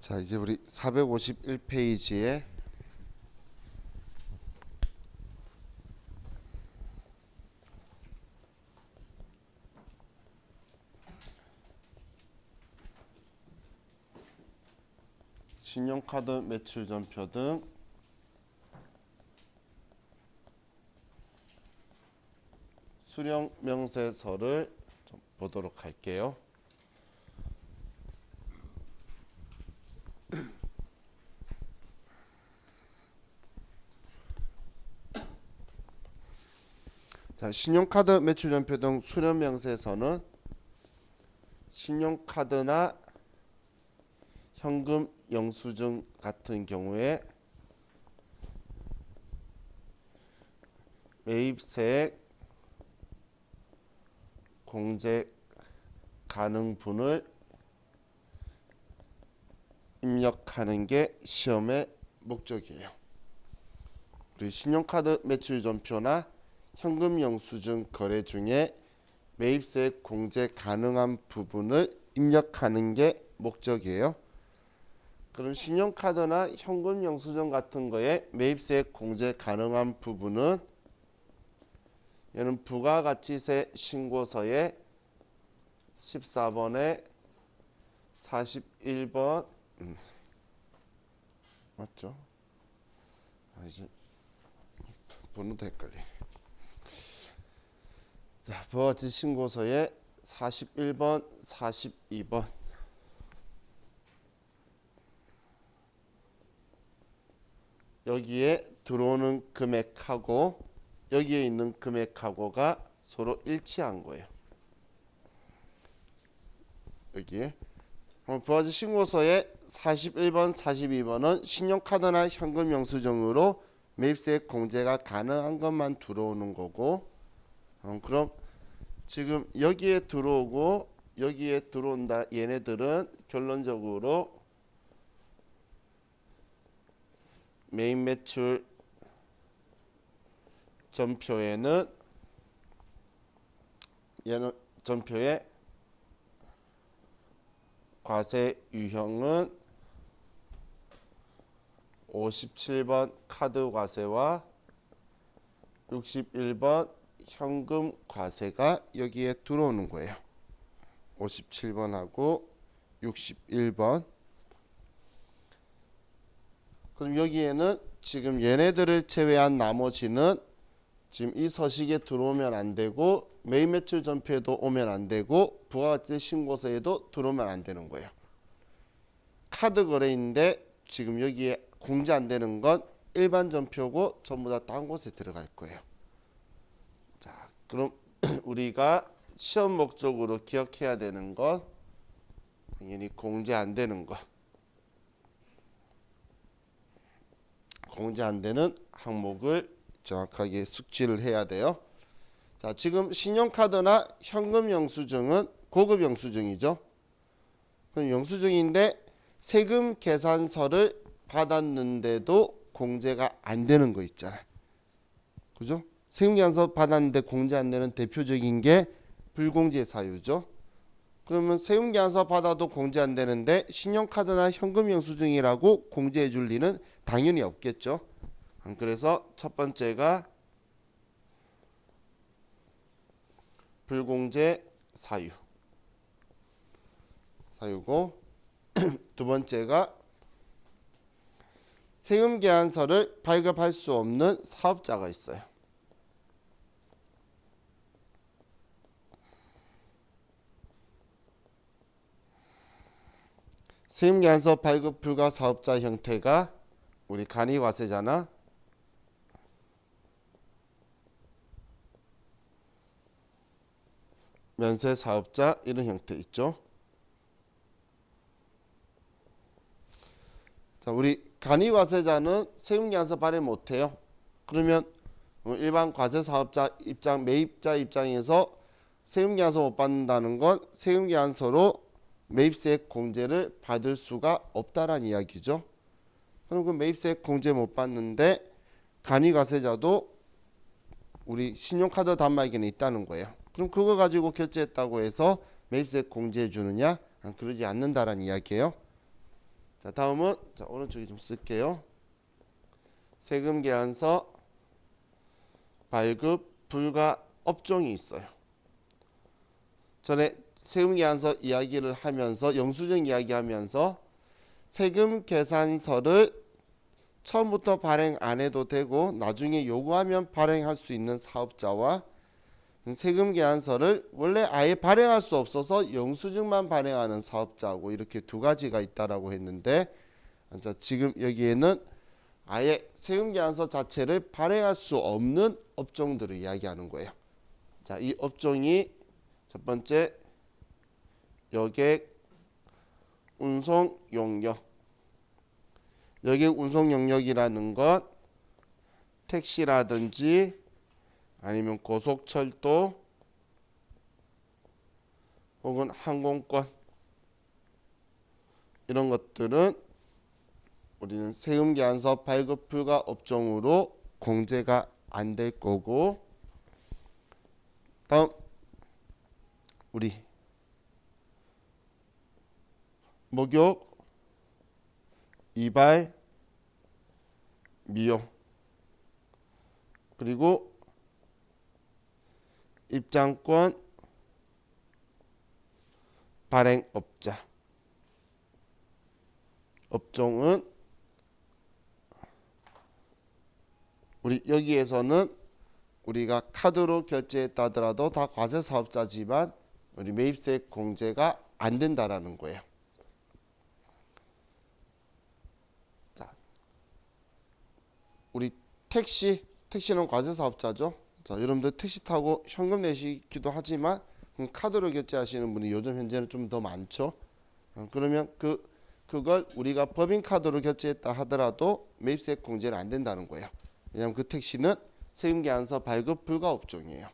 자, 이제 우리 451페이지에 신용카드 매출 전표 등 수령 명세서를 좀 보도록 할게요. 자, 신용카드 매출 전표 등 수령 명세서는 신용카드나 현금 영수증 같은 경우에 매입세액 공제 가능분을 입력하는 게 시험의 목적이에요. 우리 신용카드 매출 전표나 현금 영수증 거래 중에 매입세액 공제 가능한 부분을 입력하는 게 목적이에요. 그럼 신용카드나 현금 영수증 같은 거에 매입세액 공제 가능한 부분은 얘는 부가가치세 신고서에 14번에 41번 맞죠? 이제 번호도 헷갈리네. 자, 부가가치 신고서에 41번, 42번 여기에 들어오는 금액하고 여기에 있는 금액하고가 서로 일치한 거예요. 여기에 부가가치 신고서에 41번, 42번은 신용카드나 현금 영수증으로 매입세액 공제가 가능한 것만 들어오는 거고, 그럼 지금 여기에 들어오고 여기에 들어온다. 얘네들은 결론적으로 매입 매출 전표에는 얘는 전표에 과세 유형은 57번 카드 과세와 61번 현금 과세가 여기에 들어오는 거예요. 57번하고 61번. 그럼 여기에는 지금 얘네들을 제외한 나머지는 지금 이 서식에 들어오면 안 되고 매입 매출 전표에도 오면 안 되고 부가가치 신고서에도 들어오면 안 되는 거예요. 카드 거래인데 지금 여기에 공제 안 되는 건 일반 전표고 전부 다 딴 곳에 들어갈 거예요. 자, 그럼 우리가 시험 목적으로 기억해야 되는 건 당연히 공제 안 되는 거. 공제 안 되는 항목을 정확하게 숙지를 해야 돼요. 자, 지금 신용카드나 현금 영수증은 고급 영수증이죠. 그럼 영수증인데 세금 계산서를 받았는데도 공제가 안 되는 거 있잖아요. 그죠? 세금 계산서 받았는데 공제 안 되는 대표적인 게 불공제 사유죠. 그러면 세금 계산서 받아도 공제 안 되는데 신용카드나 현금 영수증이라고 공제해 줄 리는 당연히 없겠죠. 그래서 첫 번째가 불공제 사유고 두 번째가 세금 계산서를 발급할 수 없는 사업자가 있어요. 세금 계산서 발급 불가 사업자 형태가 우리 간이과세잖아. 면세 사업자 이런 형태 있죠. 자, 우리 간이과세자는 세금 계산서 발행 못 해요. 그러면 일반 과세 사업자 입장, 매입자 입장에서 세금 계산서 못 받는다는 건 세금 계산서로 매입세액 공제를 받을 수가 없다라는 이야기죠. 그럼 그 매입세액 공제 못 받는데 간이과세자도 우리 신용카드 단말기는 있다는 거예요. 그럼 그거 가지고 결제했다고 해서 매입세액 공제해 주느냐? 그러지 않는다라는 이야기예요. 자, 다음은 자, 오른쪽에 좀 쓸게요. 세금 계산서 발급 불가 업종이 있어요. 전에 세금 계산서 이야기를 하면서 영수증 이야기하면서 세금 계산서를 처음부터 발행 안 해도 되고 나중에 요구하면 발행할 수 있는 사업자와 세금 계산서를 원래 아예 발행할 수 없어서 영수증만 발행하는 사업자하고 이렇게 두 가지가 있다라고 했는데, 자, 지금 여기에는 아예 세금 계산서 자체를 발행할 수 없는 업종들을 이야기하는 거예요. 자, 이 업종이 첫 번째 여객 운송 용역. 여객 운송 용역이라는 것 택시라든지 아니면 고속철도 혹은 항공권 이런 것들은 우리는 세금 계산서 발급 불가 업종으로 공제가 안 될 거고, 다음 우리 목욕, 이발, 미용, 그리고 입장권 발행업자 업종은 우리 여기에서는 우리가 카드로 결제했다 하더라도 다 과세 사업자지만 우리 매입세 공제가 안 된다라는 거예요. 자, 우리 택시는 과세 사업자죠. 자, 여러분들 택시 타고 현금 내시기도 하지만 카드로 결제하시는 분이 요즘 현재는 좀 더 많죠. 그러면 그걸 우리가 법인카드로 결제했다 하더라도 매입세 공제는 안 된다는 거예요. 왜냐하면 그 택시는 세금계산서 발급 불가 업종이에요.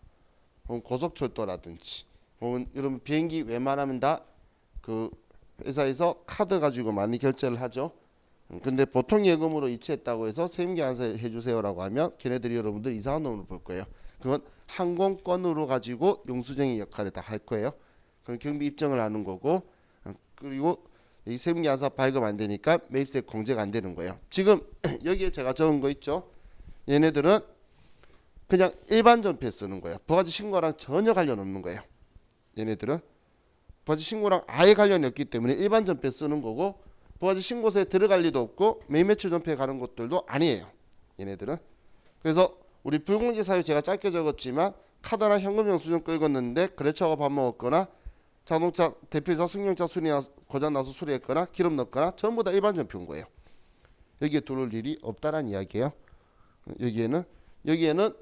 혹은 고속철도라든지 혹은 여러분 비행기 웬만하면 다 그 회사에서 카드 가지고 많이 결제를 하죠. 근데 보통 예금으로 이체했다고 해서 세금계산서 해주세요라고 하면 걔네들이 여러분들 이상한 놈으로 볼 거예요. 그건 항공권으로 가지고 영수증의 역할을 다 할 거예요. 그럼 경비 입증을 하는 거고, 그리고 이 세금계산서 발급 안 되니까 매입세 공제가 안 되는 거예요. 지금 여기에 제가 적은 거 있죠. 얘네들은 그냥 일반 전표에 쓰는 거예요. 부가세 신고랑 전혀 관련 없는 거예요. 얘네들은 부가세 신고랑 아예 관련이 없기 때문에 일반 전표에 쓰는 거고, 부가세 신고서에 들어갈 리도 없고 매매출 전표에 가는 것들도 아니에요. 얘네들은. 그래서 우리 불공제 사유 제가 짧게 적었지만 카드나 현금 영수증 끌었는데 거래처가 밥 먹었거나 자동차 대표이사 승용차 고장 나서 수리했거나 기름 넣었거나 전부 다 일반 전표인 거예요. 여기에 들어올 일이 없다라는 이야기예요. 여기에는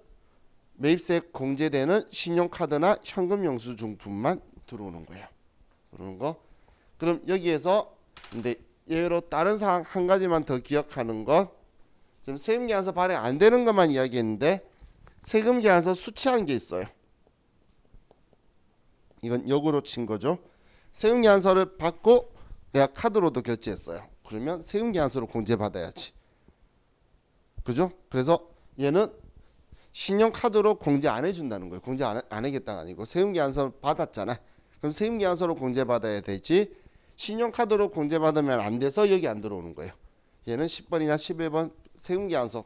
매입세 공제되는 신용카드나 현금 영수증뿐만 들어오는 거예요. 들어오는 거. 그럼 여기에서 근데 예외로 다른 사항 한 가지만 더 기억하는 건, 지금 세금계산서 발행 안 되는 것만 이야기했는데 세금계산서 수취한 게 있어요. 이건 역으로 친 거죠. 세금계산서를 받고 내가 카드로도 결제했어요. 그러면 세금계산서로 공제받아야지. 그죠? 그래서 얘는 신용카드로 공제 안 해준다는 거예요. 공제 안 하겠다가 아니고 세금계산서 받았잖아. 그럼 세금계산서로 공제받아야 되지, 신용카드로 공제받으면 안 돼서 여기 안 들어오는 거예요. 얘는 10번이나 11번 세금계산서,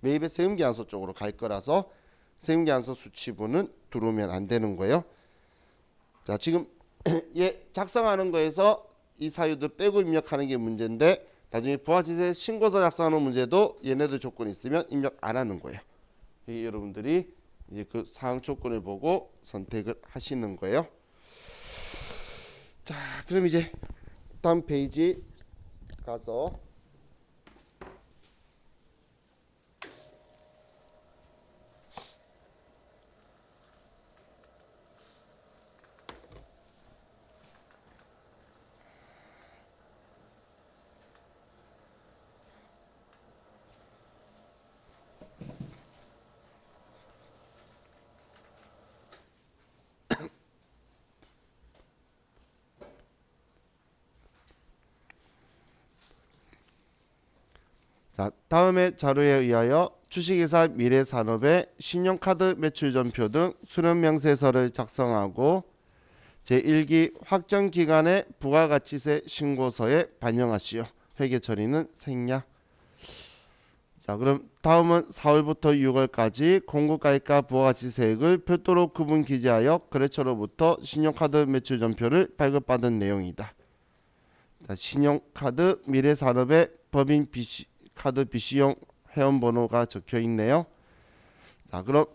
매입의 세금계산서 쪽으로 갈 거라서 세금계산서 수취부는 들어오면 안 되는 거예요. 자, 지금 얘 작성하는 거에서 이 사유들 빼고 입력하는 게 문제인데, 나중에 부가세 신고서 작성하는 문제도 얘네들 조건이 있으면 입력 안 하는 거예요. 여러분들이 이제 그 사항 조건을 보고 선택을 하시는 거예요. 자, 그럼 이제 다음 페이지 가서 자, 다음의 자료에 의하여 주식회사 미래산업의 신용카드 매출전표 등 수령명세서를 작성하고 제1기 확정기간의 부가가치세 신고서에 반영하시오. 회계 처리는 생략. 자, 그럼 다음은 4월부터 6월까지 공급가액과 부가가치세액을 별도로 구분 기재하여 거래처로부터 신용카드 매출 전표를 발급받은 내용이다. 자, 신용카드 미래산업의 법인 카드 BC용 회원번호가 적혀 있네요. 자, 그럼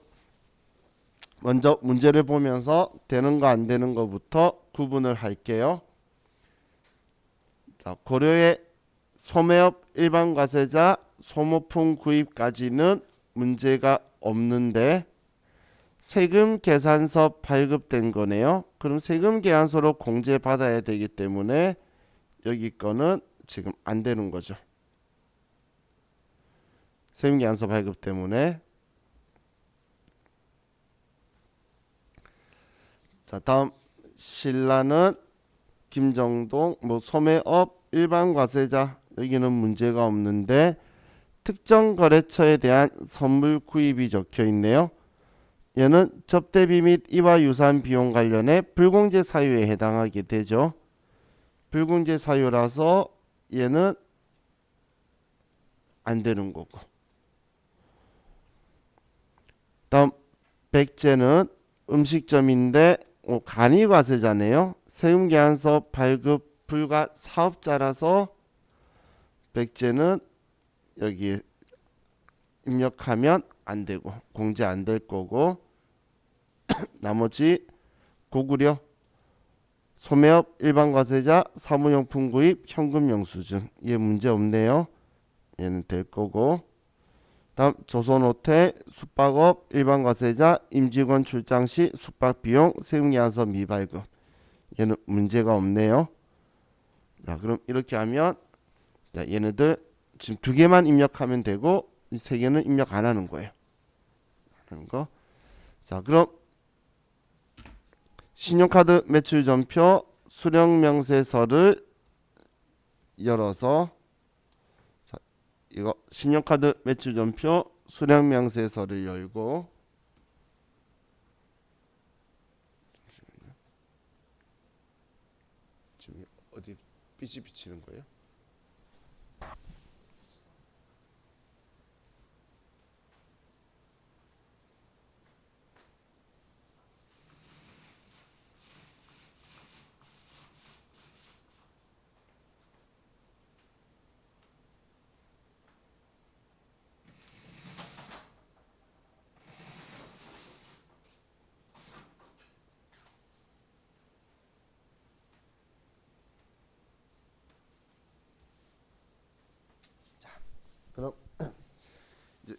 먼저 문제를 보면서 되는 거 안 되는 거부터 구분을 할게요. 자, 고려의 소매업 일반 과세자 소모품 구입까지는 문제가 없는데 세금 계산서 발급된 거네요. 그럼 세금 계산서로 공제 받아야 되기 때문에 여기 거는 지금 안 되는 거죠. 세금 계산서 발급 때문에. 자, 다음 신라는 김정동 소매업 일반 과세자 여기는 문제가 없는데 특정 거래처에 대한 선물 구입이 적혀 있네요. 얘는 접대비 및 이와 유사한 비용 관련해 불공제 사유에 해당하게 되죠. 불공제 사유라서 얘는 안 되는 거고. 다음 백제는 음식점인데 간이과세자네요. 세금계산서 발급 불가 사업자라서 백제는 여기 입력하면 안 되고 공제 안 될 거고 나머지 고구려 소매업 일반과세자 사무용품 구입 현금 영수증 얘 문제 없네요. 얘는 될 거고 다음 조선호텔 숙박업 일반과세자 임직원 출장 시 숙박비용 세금계산서 미발급 얘는 문제가 없네요. 자, 그럼 이렇게 하면 자, 얘네들 지금 두 개만 입력하면 되고 이 세 개는 입력 안 하는 거예요. 하는 거. 자, 그럼 신용카드 매출 전표 수령 명세서를 열어서 자, 이거 신용카드 매출 전표 수령 명세서를 열고 지금 어디 삐지 비치는 거예요? 그럼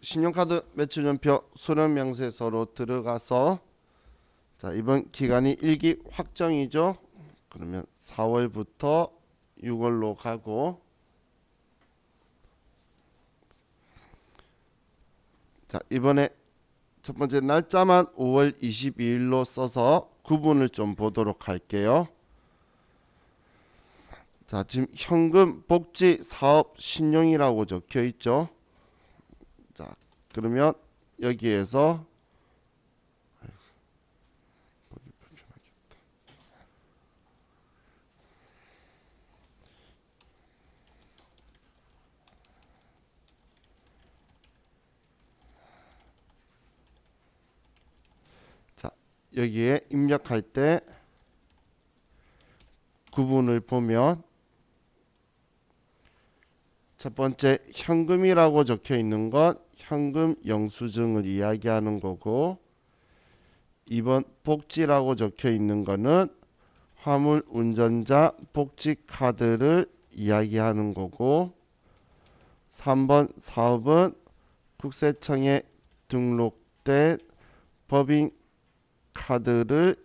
신용카드 매출 전표 수령 명세서로 들어가서 자, 이번 기간이 일기 확정이죠. 그러면 4월부터 6월로 가고 자, 이번에 첫 번째 날짜만 5월 22일로 써서 구분을 좀 보도록 할게요. 자, 지금 현금 복지 사업 신용이라고 적혀 있죠. 자, 그러면 여기에서 자, 여기에 입력할 때 구분을 보면 첫 번째 현금이라고 적혀 있는 건 현금 영수증을 이야기하는 거고 2번 복지라고 적혀 있는 거는 화물 운전자 복지 카드를 이야기하는 거고 3번 사업은 국세청에 등록된 법인 카드를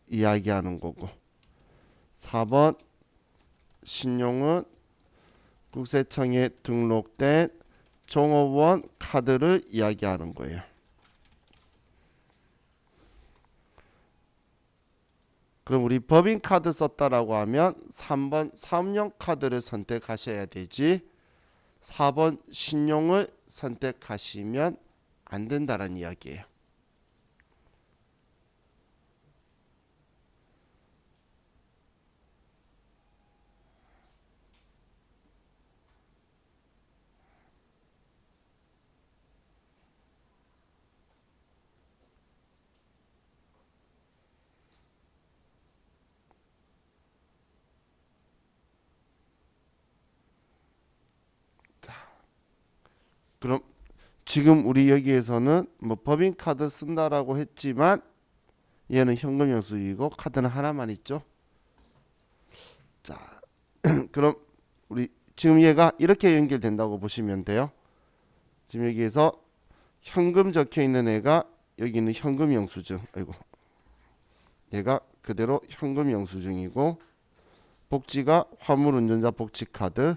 이야기하는 거고 4번 신용은 국세청에 등록된 종업원 카드를 이야기하는 거예요. 그럼 우리 법인 카드 썼다라고 하면 3번 사업용 카드를 선택하셔야 되지 4번 신용을 선택하시면 안 된다는 이야기예요. 그럼 지금 우리 여기에서는 뭐 법인카드 쓴다라고 했지만 얘는 현금 영수증이고 카드는 하나만 있죠. 자, 그럼 우리 지금 얘가 이렇게 연결된다고 보시면 돼요. 지금 여기에서 현금 적혀 있는 애가 여기는 현금 영수증. 아이고. 얘가 그대로 현금 영수증이고 복지가 화물운전자 복지카드,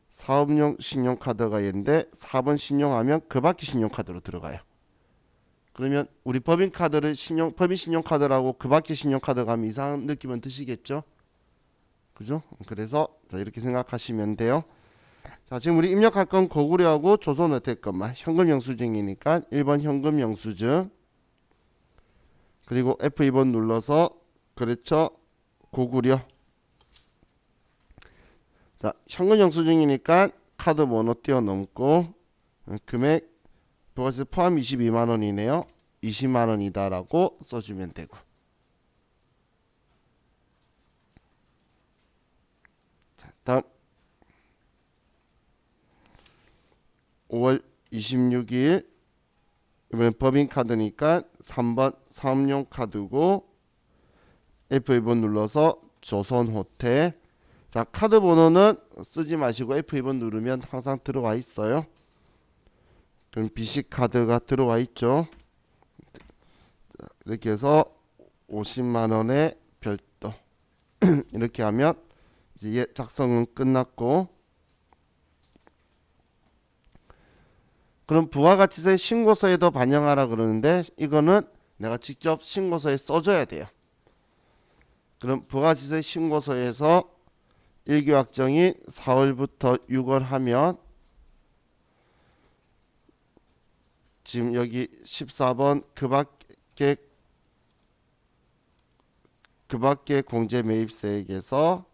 사업용 신용카드가 얘인데 4번 신용하면 그 밖에 신용카드로 들어가요. 그러면 우리 법인카드를 법인 신용카드라고 그 밖에 신용카드 가면 이상한 느낌은 드시겠죠? 그죠? 그래서 자, 이렇게 생각하시면 돼요. 자, 지금 우리 입력할 건 고구려하고 조선어택 것만 현금 영수증이니까 1번 현금 영수증 그리고 F2번 눌러서 그렇죠 고구려. 자, 현금 영수증이니까 카드 번호 띄워넣고 금액 부가세 포함 22만 원이네요. 20만 원이다라고 써주면 되고. 자, 다음 5월 26일 이번엔 법인카드니까 3번 사업용 카드고 F2번 눌러서 조선호텔. 자, 카드 번호는 쓰지 마시고 F2번 누르면 항상 들어와 있어요. 그럼 BC카드가 들어와 있죠. 이렇게 해서 50만 원의 별도 이렇게 하면 이제 작성은 끝났고 그럼 부가가치세 신고서에도 반영하라 그러는데 이거는 내가 직접 신고서에 써줘야 돼요. 그럼 부가가치세 신고서에서 일교확정이 4월부터 6월 하면 지금 여기 14번 그 밖에 공제 매입세액에서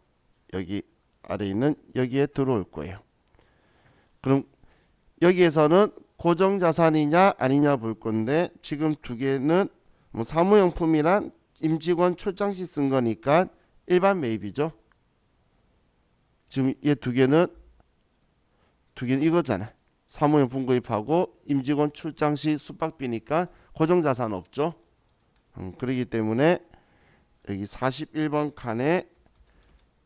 여기 아래 있는 여기에 들어올 거예요. 그럼 여기에서는 고정자산이냐 아니냐 볼 건데 지금 두 개는 뭐 사무용품이란 임직원 출장 시 쓴 거니까 일반 매입이죠. 지금 얘 두 개는 이거잖아. 사무용품 구입하고 임직원 출장 시 숙박비니까 고정자산 없죠. 그렇기 때문에 여기 41번 칸에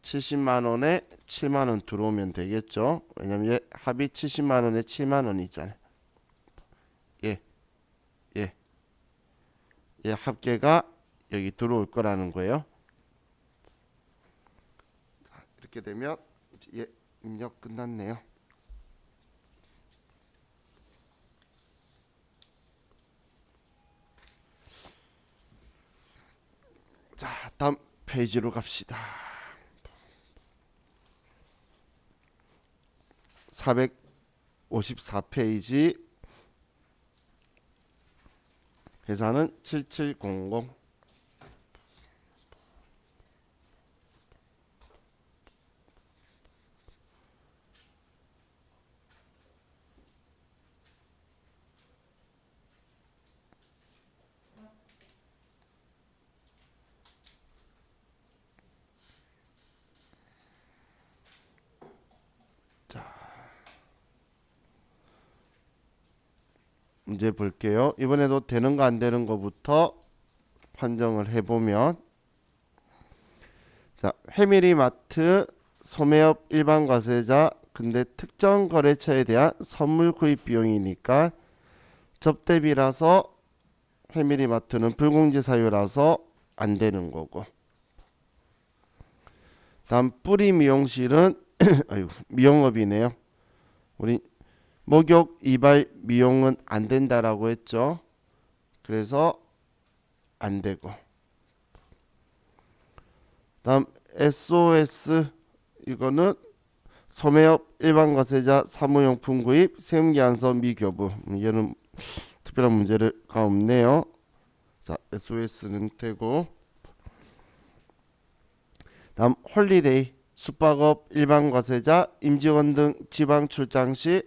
70만 원에 7만 원 들어오면 되겠죠. 왜냐면 얘 합이 70만 원에 7만 원이잖아요. 얘 합계가 여기 들어올 거라는 거예요. 이렇게 되면 얘 입력 끝났네요. 자, 다음 페이지로 갑시다. 454페이지 계산은 7700. 문제 볼게요. 이번에도 되는 거 안 되는 거부터 판정을 해보면 자, 해밀이마트 소매업 일반 과세자 근데 특정 거래처에 대한 선물 구입 비용이니까 접대비라서 해밀이마트는 불공제 사유라서 안 되는 거고 다음 뿌리 미용실은 아유, 미용업이네요. 우리 목욕 이발 미용은 안 된다라고 했죠. 그래서 안 되고 다음 SOS 이거는 소매업 일반 과세자 사무용품 구입 세금기 안서 미교부 얘는 특별한 문제가 없네요. 자, SOS는 되고 다음 홀리데이 숙박업 일반 과세자 임직원 등 지방 출장 시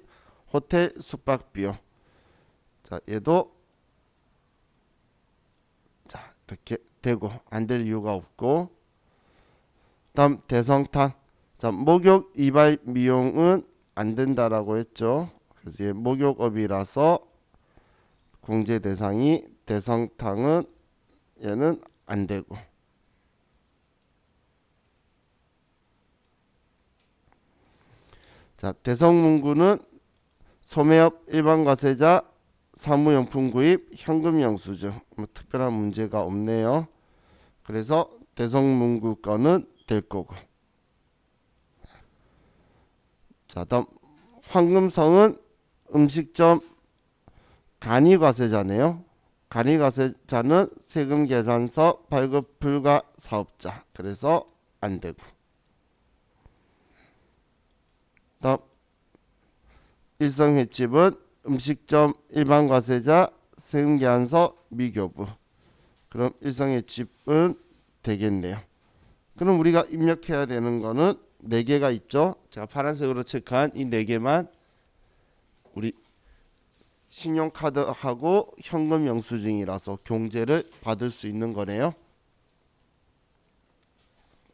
호텔 숙박 비용. 자, 얘도 자, 이렇게 되고 안 될 이유가 없고 다음 대성탕 자, 목욕 이발 미용은 안 된다라고 했죠. 그래서 얘 목욕업이라서 공제 대상이 대성탕은 얘는 안 되고. 자, 대성문구는 소매업 일반 과세자 사무용품 구입 현금 영수증 뭐 특별한 문제가 없네요. 그래서 대성문구 거는 될 거고. 자, 다음 황금성은 음식점 간이과세자네요. 간이과세자는 세금 계산서 발급 불가 사업자. 그래서 안 되고. 다음 일성횟집은 음식점 일반 과세자 세금 계산서 미교부. 그럼 일성횟집은 되겠네요. 그럼 우리가 입력해야 되는 거는 4개가 있죠. 제가 파란색으로 체크한 이 4개만 우리 신용카드하고 현금 영수증이라서 경제를 받을 수 있는 거네요.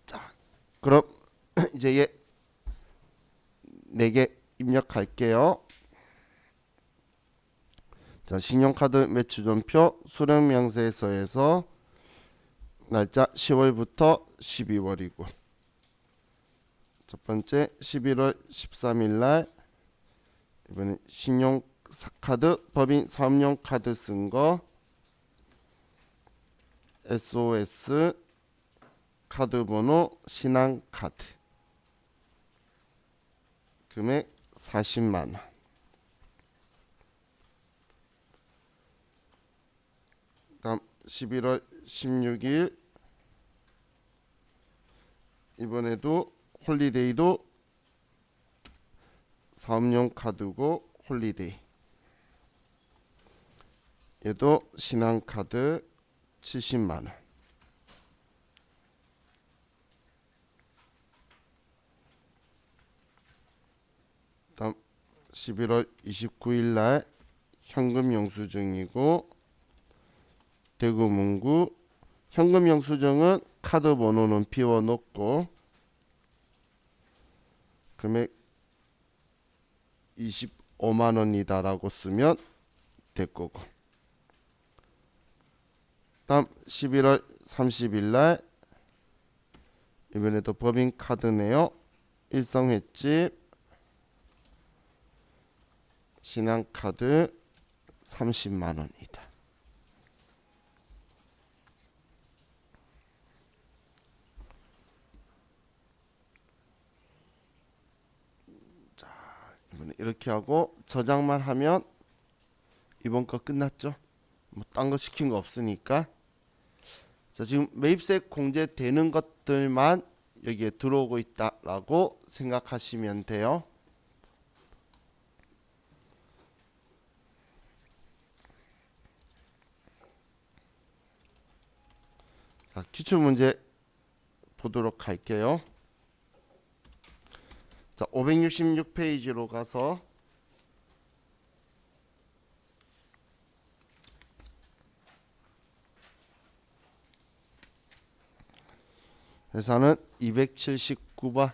자, 그럼 이제 얘 4개 입력할게요. 자, 신용카드 매출전표 수령명세서에서 날짜 10월부터 12월이고 첫 번째 11월 13일 날 이번에 신용카드 법인 사업용 카드 쓴 거 SOS 카드 번호 신한카드 금액 40만 원. 다음 11월 16일 이번에도 홀리데이도 사업용 카드고 홀리데이 얘도 신한카드 70만 원. 다음 11월 29일 날 현금 영수증이고 대구 문구 현금 영수증은 카드 번호는 비워놓고 금액 25만 원이다라고 쓰면 될 거고. 다음 11월 30일 날 이번에도 법인 카드네요. 일성횟집 신한카드 30만 원이다. 자, 이번에 이렇게 하고 저장만 하면 이번 거 끝났죠. 뭐 딴 거 시킨 거 없으니까. 자, 지금 매입세 공제되는 것들만 여기에 들어오고 있다라고 생각하시면 돼요. 자, 기출문제 보도록 할게요. 자, 566페이지로 가서 회사는 279번.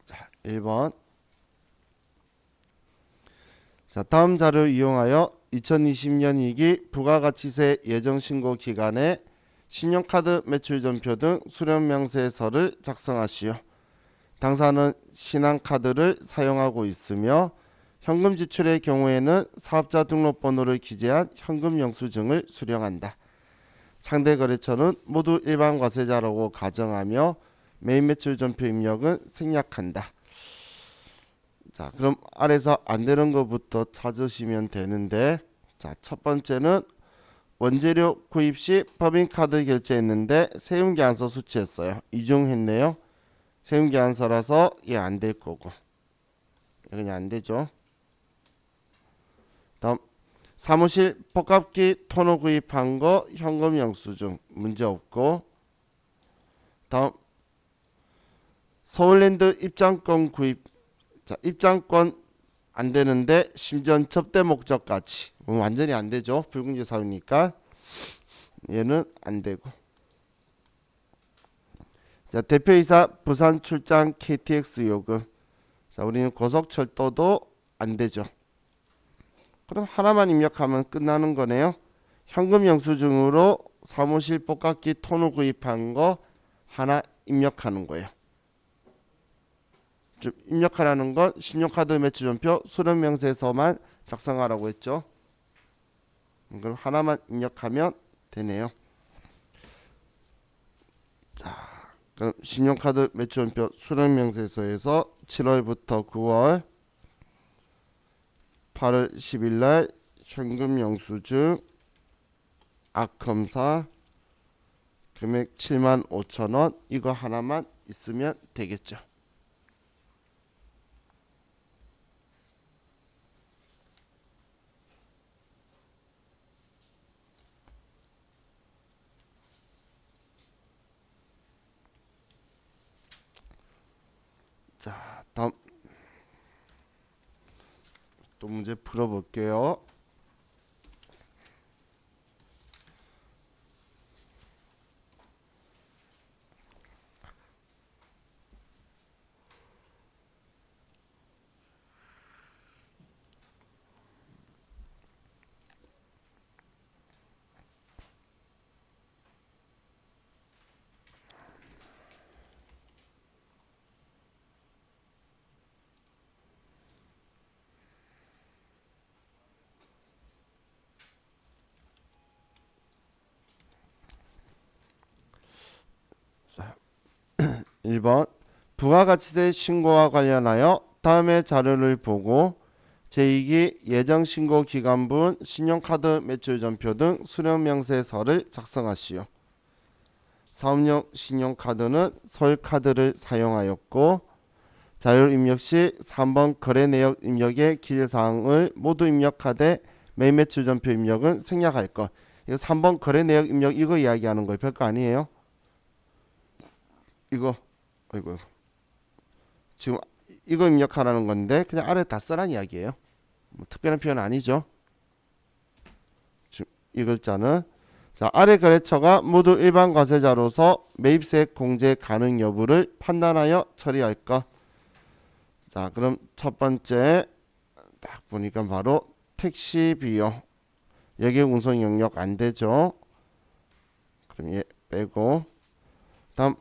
자, 1번. 자, 다음 자료 이용하여 2020년 2기 부가가치세 예정신고 기간에 신용카드 매출전표 등 수령명세서를 작성하시오. 당사는 신한카드를 사용하고 있으며 현금 지출의 경우에는 사업자 등록번호를 기재한 현금 영수증을 수령한다. 상대 거래처는 모두 일반 과세자라고 가정하며 매입 매출 전표 입력은 생략한다. 자, 그럼 아래서 안 되는 것부터 찾으시면 되는데, 자, 첫 번째는 원재료 구입 시 법인카드 결제했는데 세금계산서 수취했어요. 이중했네요. 세금계산서라서 얘 안 될 거고 그냥 안 되죠. 다음 사무실 복합기 토너 구입한 거 현금 영수증 문제 없고. 다음 서울랜드 입장권 구입. 자, 입장권 안 되는데 심지어 접대 목적까지 완전히 안 되죠. 불공제 사유니까 얘는 안 되고. 자, 대표이사 부산 출장 KTX 요금. 자, 우리는 고속철도도 안 되죠. 그럼 하나만 입력하면 끝나는 거네요. 현금 영수증으로 사무실 복합기 토너 구입한 거 하나 입력하는 거예요. 좀 입력하라는 건 신용카드 매출전표 수령명세서만 작성하라고 했죠. 그럼 하나만 입력하면 되네요. 자, 그럼 신용카드 매출전표 수령명세서에서 7월부터 9월 8월 10일 날 현금 영수증 악검사 금액 75,000원 이거 하나만 있으면 되겠죠. 자, 다음 또 문제 풀어볼게요. 자, 1번 부가가치세 신고와 관련하여 다음의 자료를 보고 제2기 예정신고기간분 신용카드 매출전표 등 수령명세서를 작성하시오. 사업용 신용카드는 서울카드를 사용하였고 자료 입력 시 3번 거래내역 입력의 기재사항을 모두 입력하되 매매출전표 입력은 생략할 것. 이거 3번 거래내역 입력 이거 이야기하는 거예요. 별거 아니에요. 이거 아이고 지금 이거 입력하라는 건데 그냥 아래 다 써란 이야기예요. 뭐 특별한 표현 아니죠. 지금 이 글자는 자, 아래 거래처가 모두 일반 과세자로서 매입세액 공제 가능 여부를 판단하여 처리할 것. 자, 그럼 첫 번째 딱 보니까 바로 택시 비용 여기 운송 영역 안 되죠. 그럼 얘 빼고 다음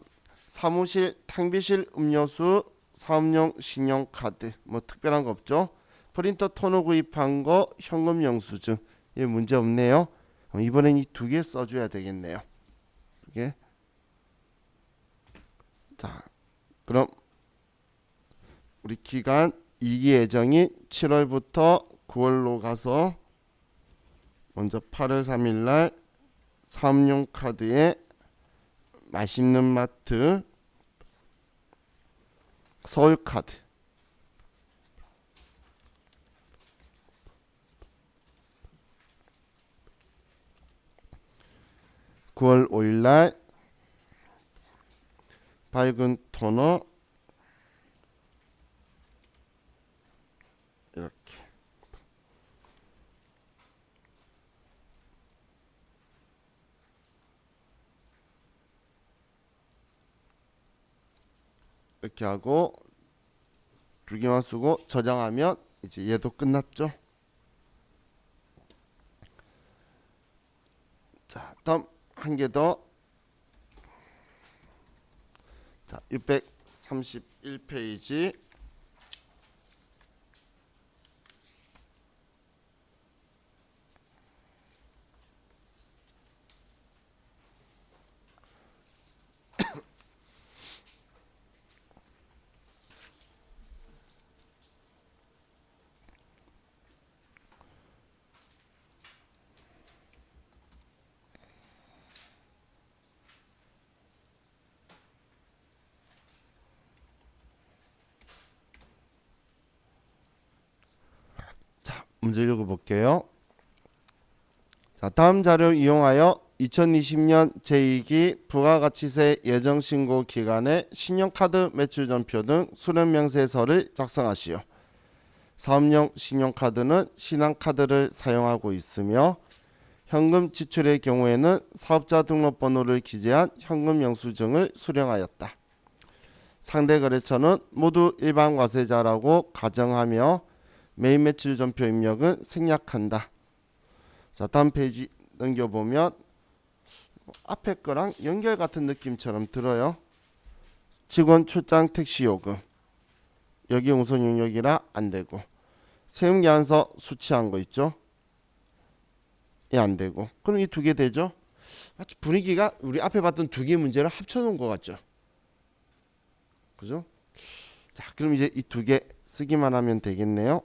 사무실 탕비실 음료수 사업용 신용카드 뭐 특별한 거 없죠. 프린터 토너 구입한 거 현금 영수증 얘 문제 없네요. 이번엔 이 두 개 써줘야 되겠네요. 두 개. 자, 그럼 우리 기간 2기 예정이 7월부터 9월로 가서 먼저 8월 3일 날 사업용 카드에 맛있는 마트 서울카드 9월 5일 날 밝은 토너 이렇게 이렇게 하고 두 개만 쓰고 저장하면 이제 얘도 끝났죠. 자, 다음 한 개 더. 자, 631페이지 문제 읽어볼게요. 자, 다음 자료 이용하여 2020년 제2기 부가가치세 예정신고 기간에 신용카드 매출전표 등 수령명세서를 작성하시오. 사업용 신용카드는 신한카드를 사용하고 있으며 현금 지출의 경우에는 사업자 등록번호를 기재한 현금 영수증을 수령하였다. 상대 거래처는 모두 일반 과세자라고 가정하며 매입 매출 전표 입력은 생략한다. 자, 다음 페이지 넘겨보면 앞에 거랑 연결 같은 느낌처럼 들어요. 직원 출장 택시 요금 여기 우선 용역이라 안 되고, 세움계약서 수취한 거 있죠? 예, 안 되고. 그럼 이 두 개 되죠? 마치 분위기가 우리 앞에 봤던 두 개 문제를 합쳐놓은 것 같죠? 그죠? 자, 그럼 이제 이 두 개 쓰기만 하면 되겠네요.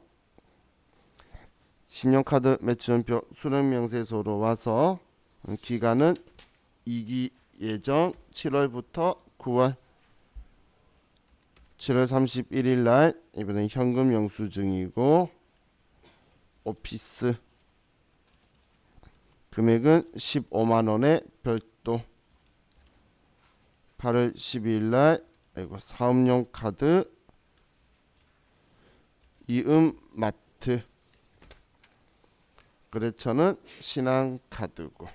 신용카드 매출전표 수령명세서로 와서 기간은 2기 예정 7월부터 9월 31일 날 이번엔 현금 영수증이고 오피스 금액은 15만원에 별도 8월 12일 날 사업용 카드 이음마트 거래처는 신한카드고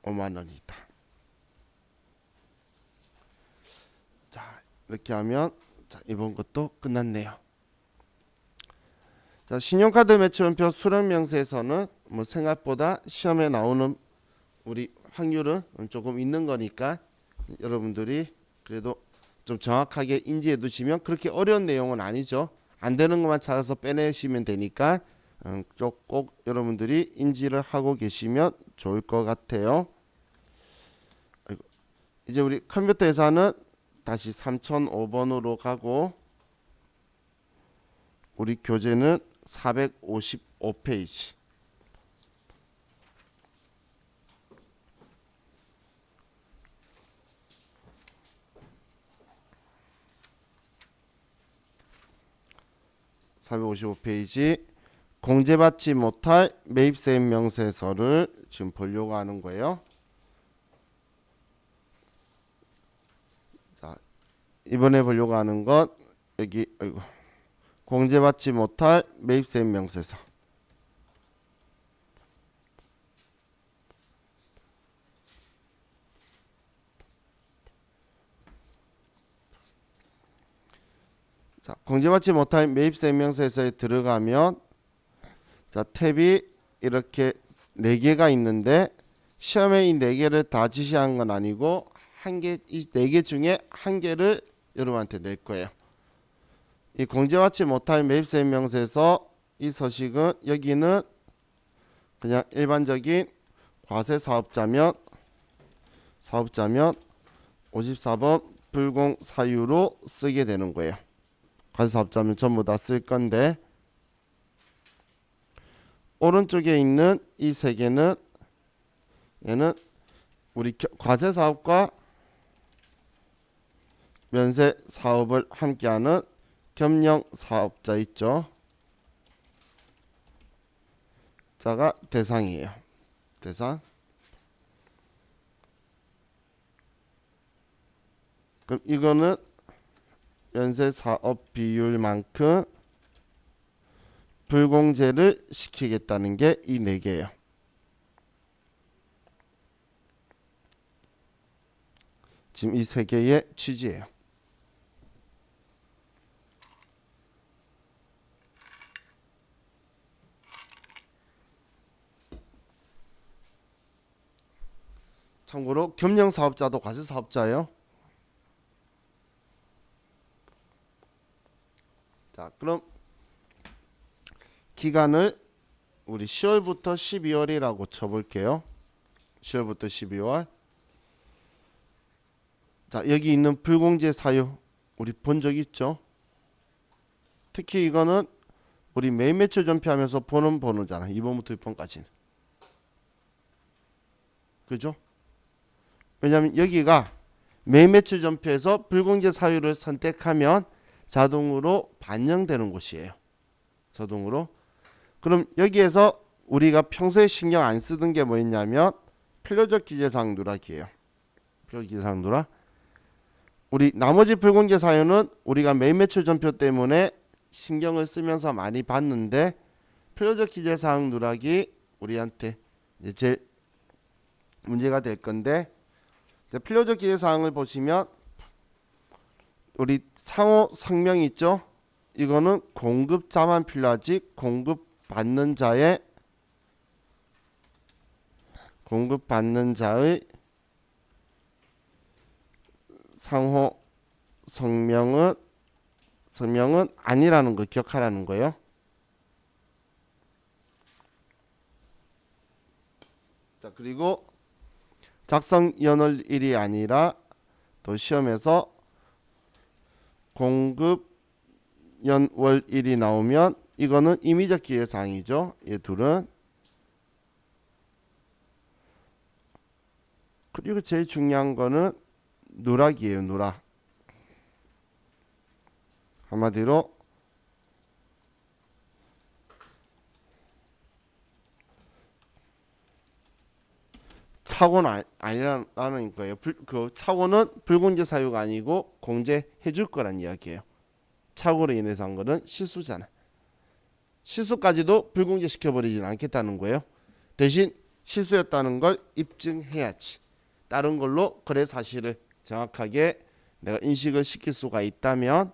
5만원이다. 자, 이렇게 하면 자, 이번 것도 끝났네요. 자, 신용카드 매출원표 수령명세서는 뭐 생각보다 시험에 나오는 우리 확률은 조금 있는 거니까 여러분들이 그래도 좀 정확하게 인지해 두시면 그렇게 어려운 내용은 아니죠. 안 되는 것만 찾아서 빼내시면 되니까 꼭 여러분들이 인지를 하고 계시면 좋을 것 같아요. 이제 우리 컴퓨터 회사는 다시 3005번으로 가고 우리 교재는 455페이지. 공제받지 못할 매입세입 명세서를 지금 보려고 하는 거예요. 자, 이번에 보려고 하는 것 여기 공제받지 못할 매입세입 명세서. 자, 공제받지 못할 매입세입 명세서에 들어가면 자, 탭이 이렇게 4개가 있는데 시험에 이 4개를 다 지시한 건 아니고 이 4개 중에 한 개를 여러분한테 낼 거예요. 이 공제받지 못할 매입세입 명세서 이 서식은 여기는 그냥 일반적인 과세 사업자면 54번 불공 사유로 쓰게 되는 거예요. 과세 사업자면 전부 다 쓸 건데 오른쪽에 있는 이 3개는 얘는 우리 과세 사업과 면세 사업을 함께하는 겸용 사업자 있죠. 자가 대상이에요. 대상. 그럼 이거는 면세 사업 비율만큼 불공제를 시키겠다는 게 이 4개예요. 지금 이 3개의 취지예요. 참고로 겸용 사업자도 과세 사업자예요. 자, 그럼 기간을 우리 10월부터 12월이라고 쳐볼게요. 10월부터 12월. 자, 여기 있는 불공제 사유 우리 본 적 있죠? 특히 이거는 우리 매입 매출 전표하면서 보는 번호잖아. 2번부터 6번까지는. 그죠? 왜냐하면 여기가 매입 매출 전표에서 불공제 사유를 선택하면 자동으로 반영되는 곳이에요. 자동으로. 그럼 여기에서 우리가 평소에 신경 안 쓰던 게 뭐였냐면 필요적 기재사항 누락이에요. 필요적 기재사항 누락. 우리 나머지 불공제 사유는 우리가 매일 매출 전표 때문에 신경을 쓰면서 많이 봤는데 필요적 기재사항 누락이 우리한테 이제 제일 문제가 될 건데, 필요적 기재사항을 보시면 우리 상호 상명 있죠? 이거는 공급자만 필요하지 공급받는 자의 상호 성명은 아니라는 거 기억하라는 거예요. 자, 그리고 작성 연월일이 아니라 또 시험에서 공급 연월일이 나오면 이거는 임의적 기재사항이죠. 이 둘은. 그리고 제일 중요한 거는 누락이에요. 누락. 한마디로 착오는 아니라는 거예요. 그 착오는 불공제 사유가 아니고 공제해 줄 거란 이야기예요. 착오로 인해서 한 거는 실수잖아. 실수까지도 불공제 시켜버리지는 않겠다는 거예요. 대신 실수였다는 걸 입증해야지. 다른 걸로 거래 사실을 정확하게 내가 인식을 시킬 수가 있다면,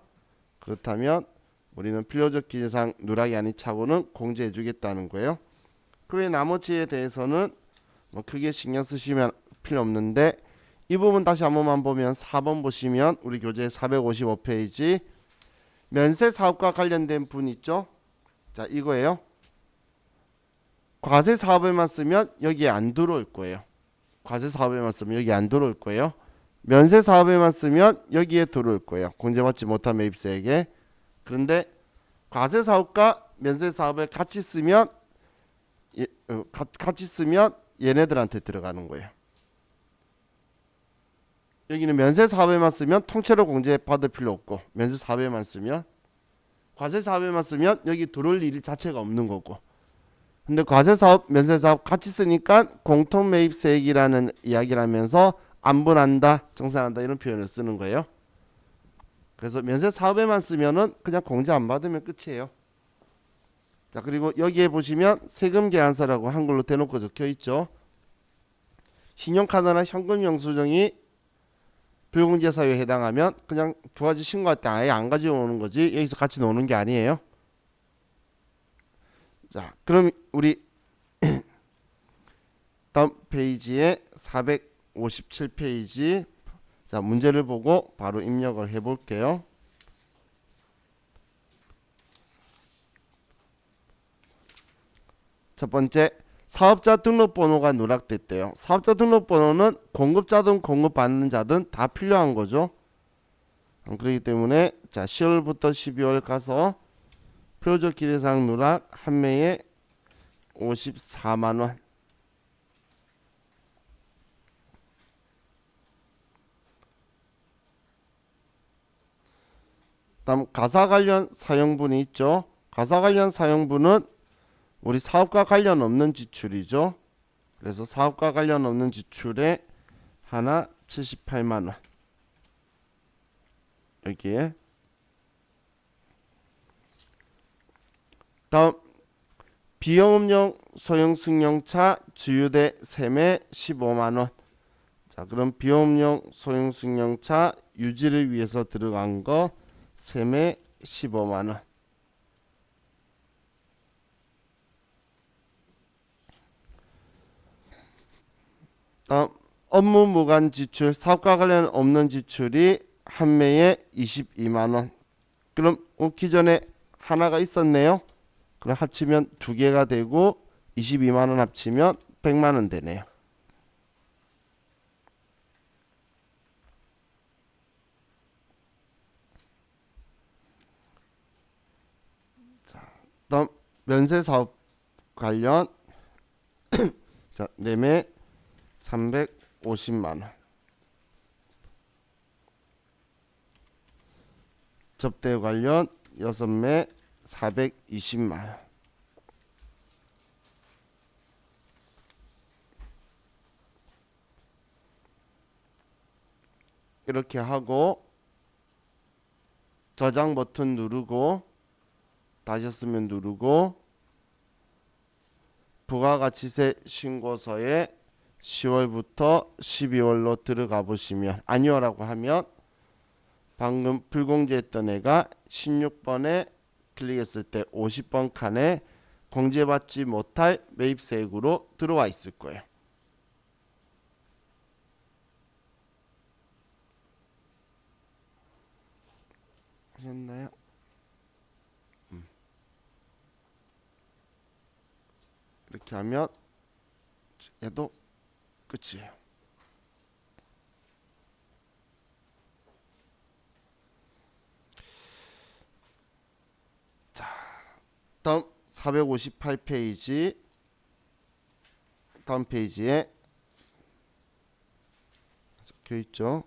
그렇다면 우리는 필요적 기재사항 누락이 아닌 착오는 공제해 주겠다는 거예요. 그 외 나머지에 대해서는 뭐 크게 신경 쓰시면 필요 없는데, 이 부분 다시 한 번만 보면 4번 보시면 우리 교재 455페이지 면세 사업과 관련된 분 있죠? 자, 이거예요. 과세 사업에만 쓰면 여기에 안 들어올 거예요. 과세 사업에만 쓰면 여기 안 들어올 거예요. 면세 사업에만 쓰면 여기에 들어올 거예요. 공제받지 못한 매입세에게. 그런데 과세 사업과 면세 사업을 같이 쓰면 얘네들한테 들어가는 거예요. 여기는 면세 사업에만 쓰면 통째로 공제 받을 필요 없고, 면세 사업에만 쓰면, 과세 사업에만 쓰면 여기 들어올 일 자체가 없는 거고. 근데 과세 사업, 면세 사업 같이 쓰니까 공통 매입세액이라는 이야기를 하면서 안분한다, 정산한다 이런 표현을 쓰는 거예요. 그래서 면세 사업에만 쓰면은 그냥 공제 안 받으면 끝이에요. 자, 그리고 여기에 보시면 세금 계산서라고 한글로 대놓고 적혀 있죠. 신용카드나 현금 영수증이 불공제 사유에 해당하면 그냥 부가세 신고할 때 아예 안 가져오는 거지 여기서 같이 노는 게 아니에요. 자, 그럼 우리 다음 페이지에 457페이지 자, 문제를 보고 바로 입력을 해 볼게요. 첫 번째, 사업자 등록번호가 누락됐대요. 사업자 등록번호는 공급자든 공급받는 자든 다 필요한 거죠. 그렇기 때문에 자, 10월부터 12월 가서 필요적 기재사항 누락 한 매에 54만원. 다음 가사 관련 사용분이 있죠. 가사 관련 사용분은 우리 사업과 관련 없는 지출이죠. 그래서 사업과 관련 없는 지출에 하나 78만원. 여기에 다음 비영업용 소형 승용차 주유대 세매 15만원. 자, 그럼 비영업용 소형 승용차 유지를 위해서 들어간 거 세매 15만원. 다음 업무 무관 지출, 사업과 관련 없는 지출이 한 매에 22만원. 그럼 기존에 하나가 있었네요. 그럼 합치면 두 개가 되고 22만원 합치면 100만원 되네요. 자, 다음 면세사업 관련 자, 매매 350만원. 접대 관련 6매 420만 원. 이렇게 하고 저장 버튼 누르고 다시 쓰면 누르고 부가가치세 신고서에 10월부터 12월로 들어가 보시면 아니요라고 하면 방금 불공제했던 애가 16번에 클릭했을 때 50번 칸에 공제받지 못할 매입세액으로 들어와 있을 거예요. 하셨나요? 이렇게 하면 얘도 끝이에요. 자, 다음 458페이지 다음 페이지에 적혀 있죠.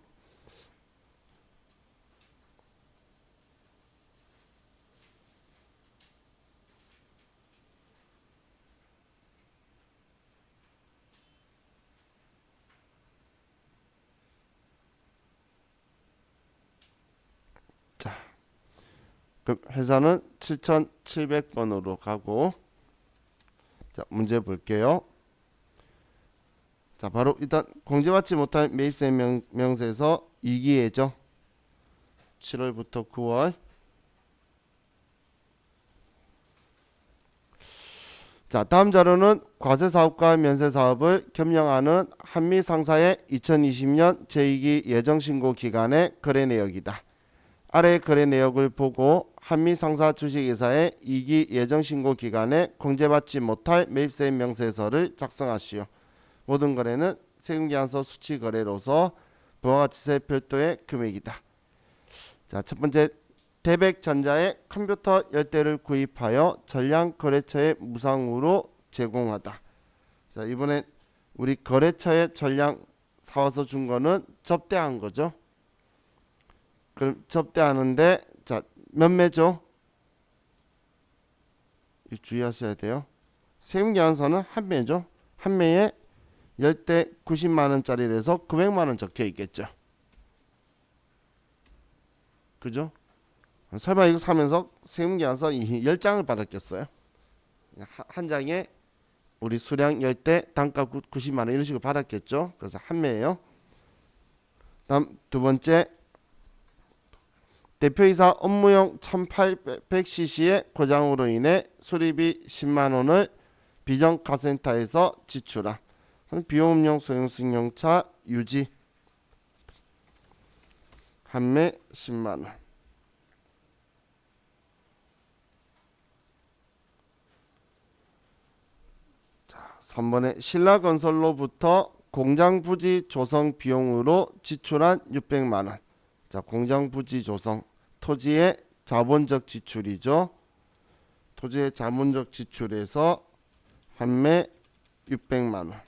자, 그럼 회사는 7,700번으로 가고 자, 문제 볼게요. 자, 바로 일단 공제받지 못한 매입세 명세서 2기예죠. 7월부터 9월. 자, 다음 자료는 과세사업과 면세사업을 겸용하는 한미 상사의 2020년 제2기 예정신고 기간의 거래 내역이다. 아래 거래 내역을 보고 한미 상사 주식회사의 2기 예정신고 기간에 공제받지 못할 매입세 명세서를 작성하시오. 모든 거래는 세금계산서 수치 거래로서 부가가치세 별도의 금액이다. 자, 첫 번째 대백전자의 컴퓨터 10대를 구입하여 전량거래처에 무상으로 제공하다. 자, 이번엔 우리 거래처에 전량 사와서 준 거는 접대한 거죠. 그럼 접대하는데 자, 몇 매죠? 주의하셔야 돼요. 세금계산서는 한 매죠. 한 매에 10대 90만원짜리라서 900만원 적혀 있겠죠. 그죠? 설마 이거 사면서 세금계산서 10장을 받았겠어요? 한 장에 우리 수량 10대 단가 90만원 이런 식으로 받았겠죠. 그래서 한 매예요. 다음 두 번째 대표이사 업무용 1800cc의 고장으로 인해 수리비 10만원을 비정카센터에서 지출함. 비용음용 소형승용차 유지 한매 10만원. 자, 3번에 신라건설로부터 공장부지 조성 비용으로 지출한 600만원. 자, 공장부지 조성 토지의 자본적 지출이죠. 토지의 자본적 지출에서 한매 600만원.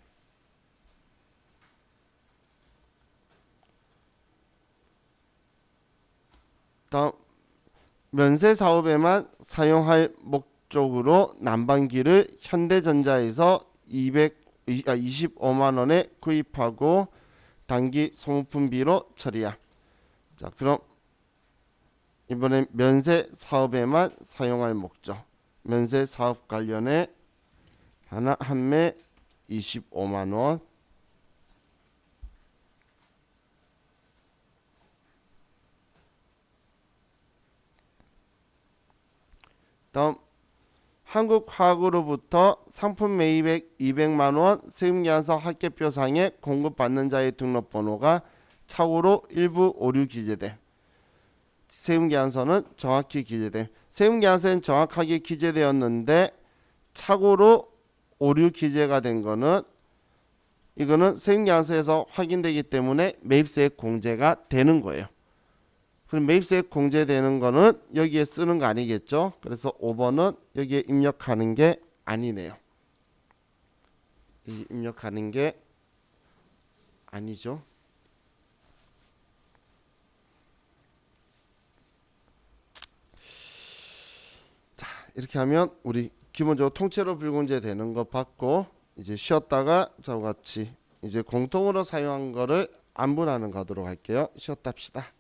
다음 면세 사업에만 사용할 목적으로 난방기를 현대전자에서 25만 원에 구입하고 단기 소모품비로 처리함. 자, 그럼 이번엔 면세 사업에만 사용할 목적. 면세 사업 관련해 하나 한매 25만 원. 다음 한국화학으로부터 상품 매입액 200만원 세금계산서 합계표상에 공급받는 자의 등록번호가 착오로 일부 오류 기재됨. 세금계산서는 정확히 기재됨. 세금계산서는 정확하게 기재되었는데 착오로 오류 기재가 된 거는 이거는 세금계산서에서 확인되기 때문에 매입세액 공제가 되는 거예요. 그럼 매입세액 공제되는 거는 여기에 쓰는 거 아니겠죠? 그래서 5번은 여기에 입력하는 게 아니네요. 입력하는 게 아니죠. 자, 이렇게 하면 우리 기본적으로 통째로 불공제 되는 거 받고 이제 쉬었다가 저와 같이 이제 공통으로 사용한 거를 안분하는 가도록 할게요. 쉬었다 합시다.